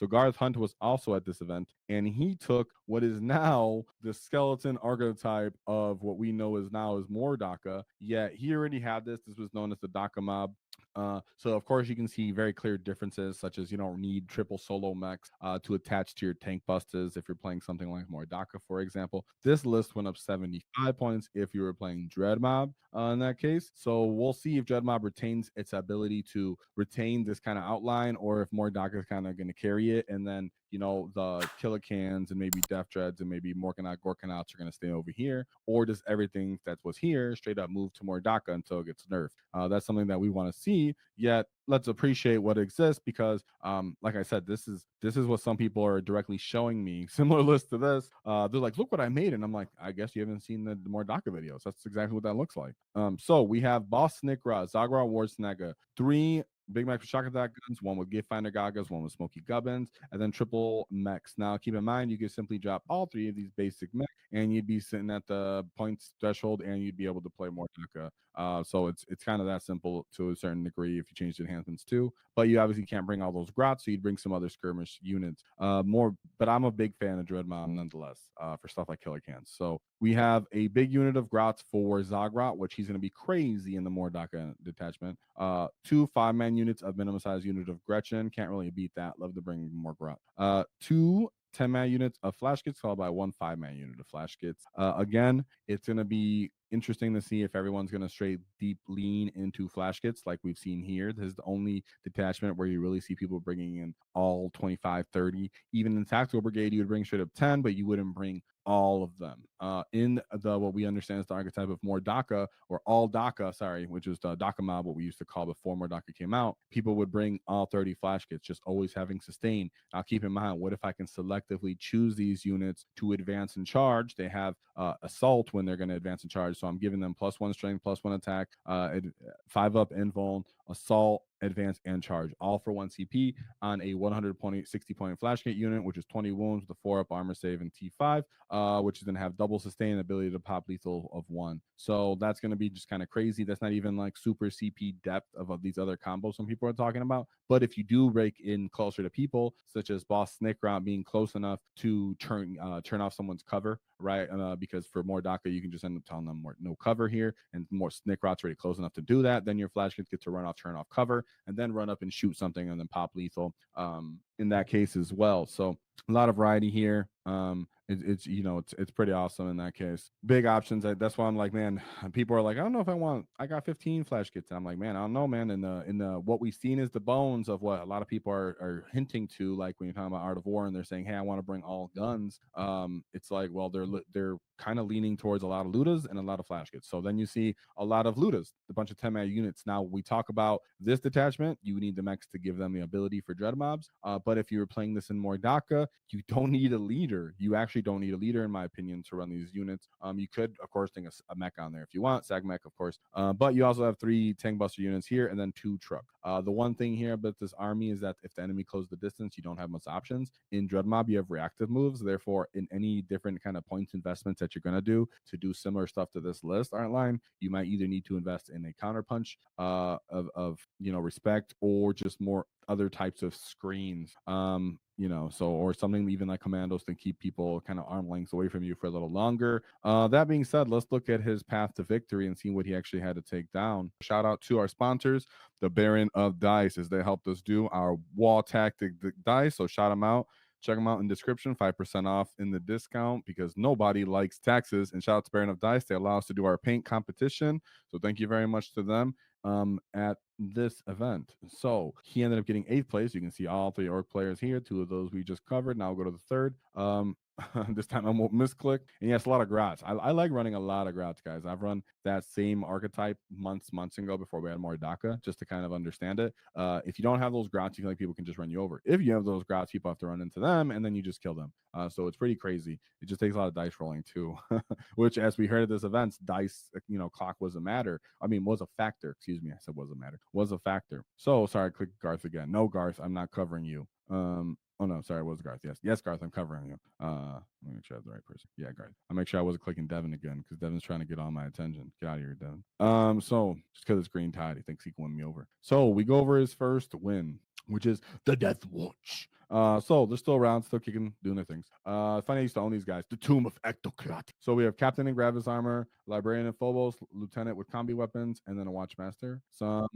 So Garth Hunt was also at this event, and he took what is now the skeleton archetype of what we know is now is more Dakka. Yet he already had this. This was known as the Dakka mob. So of course you can see very clear differences, such as you don't need triple solo mechs to attach to your tank busters if you're playing something like Mordaka, for example. This list went up 75 points if you were playing Dread Mob in that case. So we'll see if Dread Mob retains its ability to retain this kind of outline, or if Mordaka is kind of going to carry it, and then the Killicans and maybe Death Dreads and maybe Morkanite Gorkanauts are going to stay over here, or does everything that was here straight up move to Mordaka until it gets nerfed? That's something that we want to see. Yet let's appreciate what exists, because like I said, this is what some people are directly showing me similar list to this. They're like, look what I made, and I'm like, I guess you haven't seen the Mordaka videos. That's exactly what that looks like. So we have Boss Snikra, Zagra Wardsnaga, 3 Big Mac shock attack guns, one with Gift Finder Gagas, one with Smoky Gubbins, and then triple mechs. Now, keep in mind, you could simply drop all 3 of these basic mechs, and you'd be sitting at the points threshold, and you'd be able to play more Dakka. So it's kind of that simple to a certain degree if you change the enhancements too. But you obviously can't bring all those grots, so you'd bring some other skirmish units. But I'm a big fan of Dread Mob nonetheless for stuff like Killer Cans. So we have a big unit of grots for Zagrot, which he's going to be crazy in the Mordaka detachment. 2 5-man units of minimum size unit of Gretchen. Can't really beat that. Love to bring more grot. 2 10-man units of flash kits, followed by 1 5-man unit of flash kits. Again, it's going to be interesting to see if everyone's going to straight deep lean into flash kits like we've seen here. This is the only detachment where you really see people bringing in all 25, 30. Even in Tactical Brigade, you would bring straight up 10, but you wouldn't bring all of them. In the what we understand as the archetype of more Dakka, or all Dakka, sorry, which is the Dakka mob, what we used to call before more Dakka came out, people would bring all 30 flash kits, just always having sustain. Now keep in mind, what if I can selectively choose these units to advance and charge? They have assault when they're going to advance and charge, so I'm giving them +1 strength, +1 attack, 5 up invuln, assault, advance, and charge, all for 1 CP on a 60-point flash kit unit, which is 20 wounds with a 4 up armor save and T5, which is going to have double sustain ability to pop lethal of 1. So that's going to be just kind of crazy. That's not even like super CP depth of these other combos some people are talking about. But if you do break in closer to people, such as Boss Snikra being close enough to turn off someone's cover, right? Because for more Dakka, you can just end up telling them more no cover here, and more Snikrot's already close enough to do that. Then your flash kits get to run off, turn off cover, and then run up and shoot something, and then pop lethal in that case as well. So a lot of variety here. It's pretty awesome in that case. Big options. That's why I'm like, man, people are like, I don't know if I got 15 flash kits. And I'm like, man, I don't know, man. In the what we've seen is the bones of what a lot of people are hinting to, like when you're talking about Art of War and they're saying, hey, I want to bring all guns. It's like, well, they're kind of leaning towards a lot of Ludas and a lot of flash kits. So then you see a lot of Ludas, a bunch of 10-man units. Now we talk about this detachment, you need the mechs to give them the ability for dread mobs. But if you were playing this in more Dakka, you don't need a leader. You actually don't need a leader, in my opinion, to run these units. You could, of course, think a mech on there if you want, Sag mech, of course. But you also have 3 tank buster units here and then 2 truck. The one thing here about this army is that if the enemy closes the distance, you don't have much options. In Dread Mob, you have reactive moves. Therefore, in any different kind of points investments that you're going to do similar stuff to this list art line, you might either need to invest in a counter punch of respect, or just more other types of screens. Or something even like commandos to keep people kind of arm lengths away from you for a little longer. That being said, let's look at his path to victory and see what he actually had to take down. Shout out to our sponsors, the Baron of Dice, as they helped us do our Waaaghtaktiks dice. So shout them out. Check them out in the description, 5% off in the discount, because nobody likes taxes. And shout out to Baron of Dice. They allow us to do our paint competition. So thank you very much to them at this event. So he ended up getting 8th place. You can see all 3 Ork players here. 2 of those we just covered. Now we'll go to the 3rd. This time I won't misclick. And yes, a lot of grots. I like running a lot of grots, guys. I've run that same archetype months ago before we had more Dakka, just to kind of understand it. If you don't have those grots, you feel like people can just run you over. If you have those grots, people have to run into them, and then you just kill them. So it's pretty crazy. It just takes a lot of dice rolling too, which, as we heard at this event, dice, clock was a matter. I mean, was a factor. Excuse me, I said was a matter. Was a factor. So sorry, click Garth again. No, Garth, I'm not covering you. Oh no, sorry, it was Garth. Yes, Garth, I'm covering you. Let me make sure I have the right person. Yeah, Garth. I'll make sure I wasn't clicking Devin again, because Devin's trying to get all my attention. Get out of here, Devin. So just because it's green tide, he thinks he can win me over. So we go over his first win. which is the Death Watch. So they're still around, still kicking, doing their things. Funny I used to own these guys. The Tomb of Ectocrat. So we have Captain in Gravis armor, Librarian in Phobos, Lieutenant with combi weapons, and then a Watchmaster. Some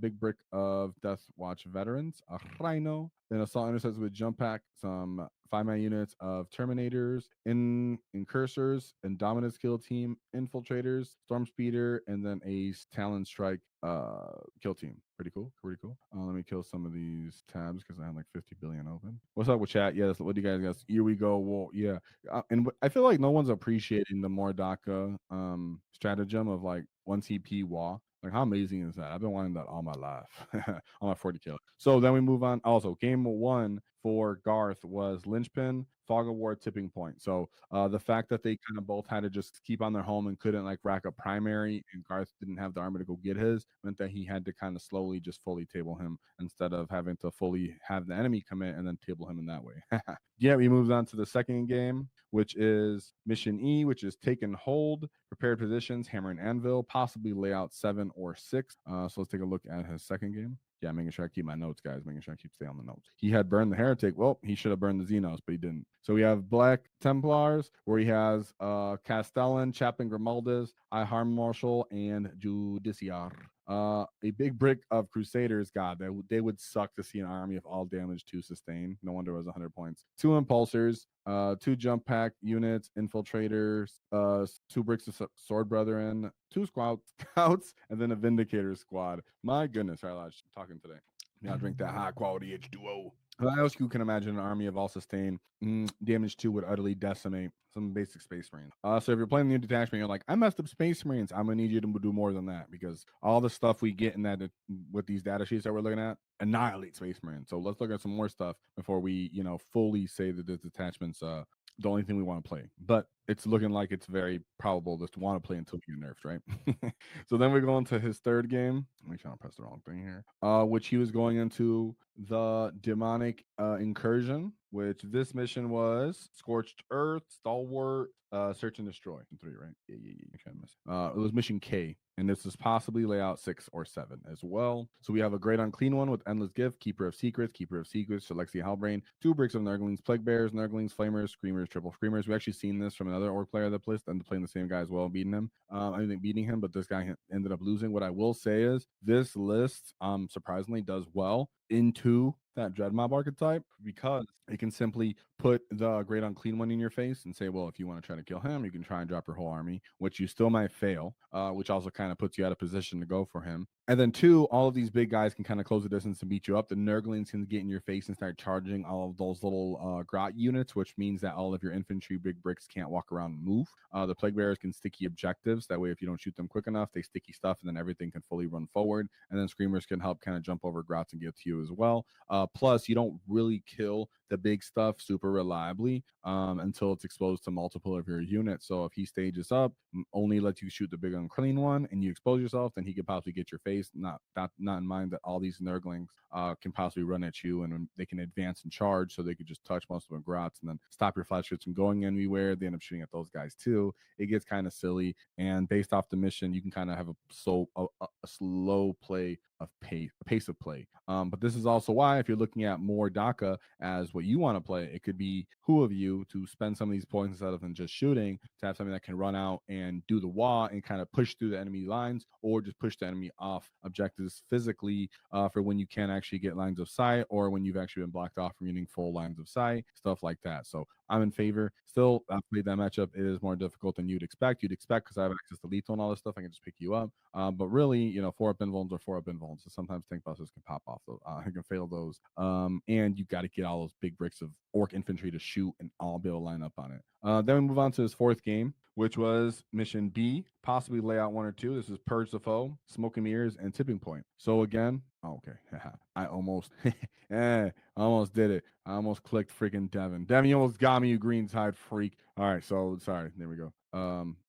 big brick of Death Watch veterans, a Rhino, then Assault Interceptors with Jump Pack, some 5-man units of Terminators, Incursors, Indominus Kill Team, Infiltrators, Storm Speeder, and then a Talon Strike kill team. Pretty cool. Pretty cool. Let me kill some of these tabs because I have like 50 billion open. What's up with chat? Yes. What do you guys got? Here we go. Well, yeah. And I feel like no one's appreciating the more Dakka stratagem of like 1 CP WAAGH. Like, how amazing is that? I've been wanting that all my life. On my 40 kill. So then we move on. Also, game 1 for Garth was Linchpin, Fog of War, Tipping Point. So the fact that they kind of both had to just keep on their home and couldn't like rack up primary, and Garth didn't have the armor to go get his, meant that he had to kind of slowly just fully table him instead of having to fully have the enemy come in and then table him in that way. Yeah, we moved on to the second game, which is Mission E, which is Take and Hold, Prepared Positions, Hammer and Anvil, possibly Layout 7 or 6. So let's take a look at his second game. Yeah, making sure I keep my notes, guys. Making sure I keep stay on the notes. He had burned the Heretic. Well, he should have burned the Xenos, but he didn't. So we have Black Templars, where he has Castellan, Chaplain Grimaldez, I Harm Marshal, and Judiciar. A big brick of Crusaders. God, they would suck to see an army of all damage to sustain. No wonder it was 100 points. 2 Impulsors, 2 Jump Pack units, Infiltrators, 2 bricks of Sword Brethren, 2 Scouts, and then a Vindicator squad. My goodness, I'm talking today. Now drink that high quality H2O. What else you can imagine an army of all sustain damage 2 would utterly decimate some basic Space Marines. So if you're playing the new detachment, you're like, I messed up Space Marines. I'm gonna need you to do more than that because all the stuff we get in that with these data sheets that we're looking at annihilate Space Marines. So let's look at some more stuff before we, fully say that this detachment's the only thing we want to play. But it's looking like it's very probable to want to play until we get nerfed, right? So then we go into his third game. Make sure I don't press the wrong thing here. Which he was going into the Demonic Incursion, which this mission was Scorched Earth, Stalwart, Search and Destroy. 3, right? Yeah. It was Mission K, and this is possibly layout 6 or 7 as well. So we have a Great Unclean one with Endless Gift, Keeper of Secrets, Alexia Halbrane, 2 bricks of Nurglings, Plague Bears, Nurglings, Flamers, Screamers, Triple Screamers. We actually seen this from another Orc player that ended up playing the same guy as well, beating him. I think beating him, but this guy ended up losing. What I will say is this list surprisingly does well into that Dread Mob archetype because it can simply put the Great Unclean one in your face and say, well, if you want to try to kill him, you can try and drop your whole army, which you still might fail, which also kind of puts you out of position to go for him. And then 2, all of these big guys can kind of close the distance and beat you up. The Nurglings can get in your face and start charging all of those little grot units, which means that all of your infantry big bricks can't walk around and move. The Plague Bearers can sticky objectives. That way, if you don't shoot them quick enough, they sticky stuff, and then everything can fully run forward. And then Screamers can help kind of jump over grots and get to you as well. Plus, you don't really kill the big stuff super reliably until it's exposed to multiple of your units. So if he stages up, only lets you shoot the big unclean one, and you expose yourself, then he could possibly get your face. Not in mind that all these Nurglings can possibly run at you, and they can advance and charge, so they could just touch most of the grots and then stop your flash shoots from going anywhere. They end up shooting at those guys too. It gets kind of silly, and based off the mission, you can kind of have a slow play of pace of play. But this is also why, if you're looking at more Dakka as what you want to play, it could be who of you to spend some of these points instead of just shooting, to have something that can run out and do the WAAGH and kind of push through the enemy lines, or just push the enemy off objectives physically for when you can't actually get lines of sight, or when you've actually been blocked off from getting full lines of sight, stuff like that. So I'm in favor. Still, I've played that matchup. It is more difficult than you'd expect. Because I have access to lethal and all this stuff, I can just pick you up. But really, 4-up invulns or 4-up invulns. So sometimes tank busters can pop off those. I can fail those. And you got to get all those big bricks of Orc infantry to shoot and all be able to line up on it. Then we move on to his fourth game, which was Mission B, possibly layout 1 or 2. This is Purge the Foe, Smoke and Mirrors, and Tipping Point. So again, okay, I almost did it. I almost clicked freaking Devin. Devin, you almost got me, you green tide freak. All right, so sorry. There we go.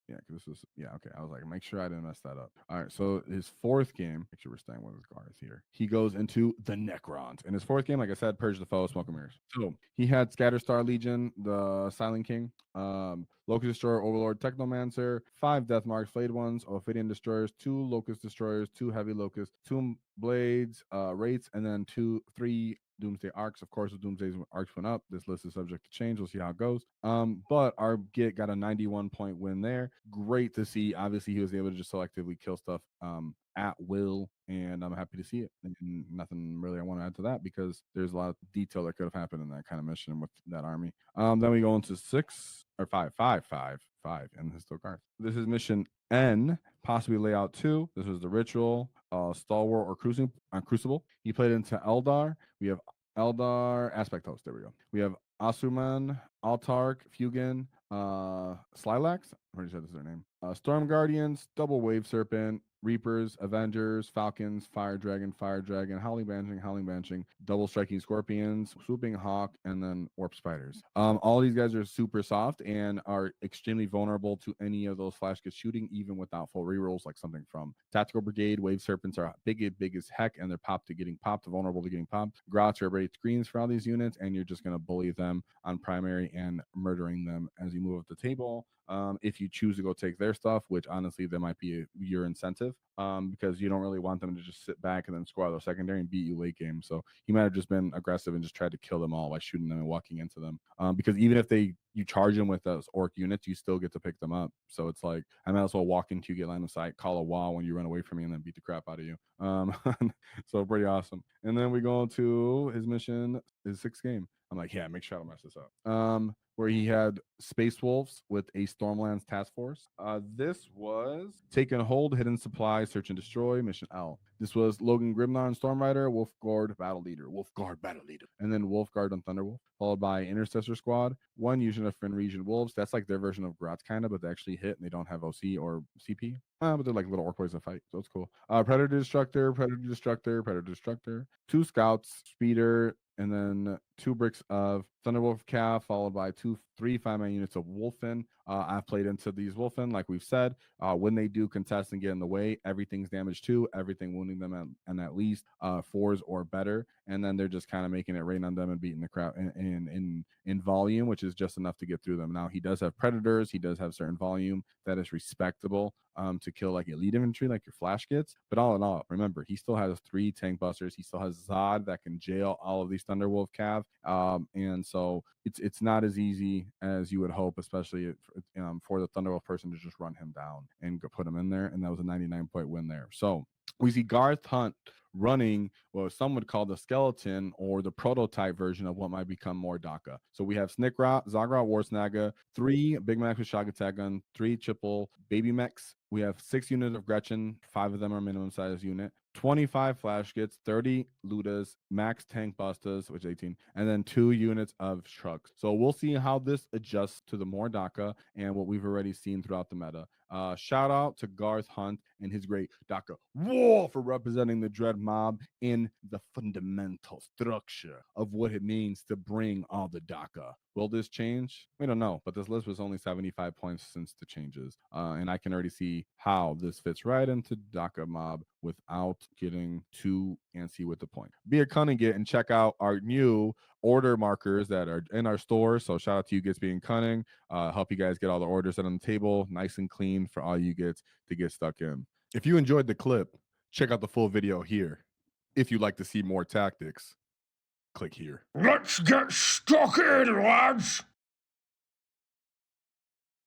Yeah, because this was, yeah, okay. I was like, make sure I didn't mess that up. All right, so his fourth game, make sure we're staying with his guards here. He goes into the Necrons. In his fourth game, like I said, Purge the Foe, Smoke and Mirrors. So he had Scatterstar Legion, the Silent King, Locust Destroyer, Overlord, Technomancer, 5 Death Marks, Flayed Ones, Ophidian Destroyers, 2 Locust Destroyers, 2 Heavy Locusts, 2 Blades, Wraiths, and then 3 Doomsday Arcs. Of course, the Doomsday Arcs went up. This list is subject to change. We'll see how it goes. But our Git got a 91-point win there. Great to see. Obviously, he was able to just selectively kill stuff at will, and I'm happy to see it. And nothing really I want to add to that because there's a lot of detail that could have happened in that kind of mission with that army. Then we go into 6 or 5, 5, 5, 5, and this still cards. This is mission N, possibly layout 2. This was the ritual, Stalwart or Crucible. He played into Eldar. We have Eldar Aspect Host. There we go. We have Asuman, Altark, Fugin, Slilax. I'm pretty sure this is their name. Storm Guardians, Double Wave Serpent, Reapers, Avengers, Falcons, Fire Dragon, Howling Banshing, Double Striking Scorpions, Swooping Hawk, and then Warp Spiders. All these guys are super soft and are extremely vulnerable to any of those flash gets shooting, even without full rerolls, like something from Tactical Brigade. Wave Serpents are big as heck, and they're vulnerable to getting popped. Grots are great screens for all these units, and you're just going to bully them on primary and murdering them as you move up the table. If you choose to go take their stuff, which honestly, there might be your incentive, because you don't really want them to just sit back and then score their secondary and beat you late game. So he might have just been aggressive and just tried to kill them all by shooting them and walking into them. Because even if you charge them with those orc units, you still get to pick them up. So it's like, I might as well walk into you, get line of sight, call a wall when you run away from me, and then beat the crap out of you. So pretty awesome. And then we go to his mission, his 6th game. I'm like, yeah, make sure I don't mess this up. Where he had Space Wolves with a Stormlands task force. This was Taken Hold, Hidden Supply, Search and Destroy, Mission L. This was Logan Grimnar and Stormrider, Wolfguard Battle Leader, and then Wolfguard on Thunderwolf, followed by Intercessor Squad, 1 unit of Fin Region Wolves. That's like their version of Grots, kind of, but they actually hit and they don't have OC or CP. But they're like little orc boys that fight, so it's cool. Predator Destructor, 2 Scouts, Speeder, and then 2 bricks of Thunderwolf Cav, followed by 3 5-man units of Wolfen. I've played into these Wolfen, like we've said. When they do contest and get in the way, everything's damaged too, everything wounding them at least 4s or better. And then they're just kind of making it rain on them and beating the crowd in volume, which is just enough to get through them. Now, he does have Predators. He does have certain volume that is respectable to kill like elite infantry, like your flash gets. But all in all, remember, he still has 3 tank busters. He still has Zod that can jail all of these Thunderwolf Cav. And so it's not as easy as you would hope, especially for the Thunderwolf person to just run him down and go put him in there. And that was a 99-point win there. So we see Garth Hunt running what some would call the skeleton or the prototype version of what might become more Dakka. So we have Snikra, Zagra, Warsnaga, 3 Big Macs with Shotgun Tag Gun, 3 Chipple Baby Mechs. We have 6 units of Gretchen, 5 of them are minimum size unit, 25 flash kits, 30 Ludas, max tank bustas, which is 18, and then 2 units of trucks. So we'll see how this adjusts to the more Dakka and what we've already seen throughout the meta. Shout out to Garth Hunt and his great Dakka War for representing the Dread Mob in the fundamental structure of what it means to bring all the Dakka. Will this change? We don't know, but this list was only 75 points since the changes. And I can already see how this fits right into Dakka Mob without getting too antsy with the point. Be a cunning git and check out our new order markers that are in our store. So shout out to you gits being cunning. Help you guys get all the orders set on the table nice and clean for all you gits to get stuck in. If you enjoyed the clip, check out the full video here. If you'd like to see more tactics, click here. Let's get stuck in, lads!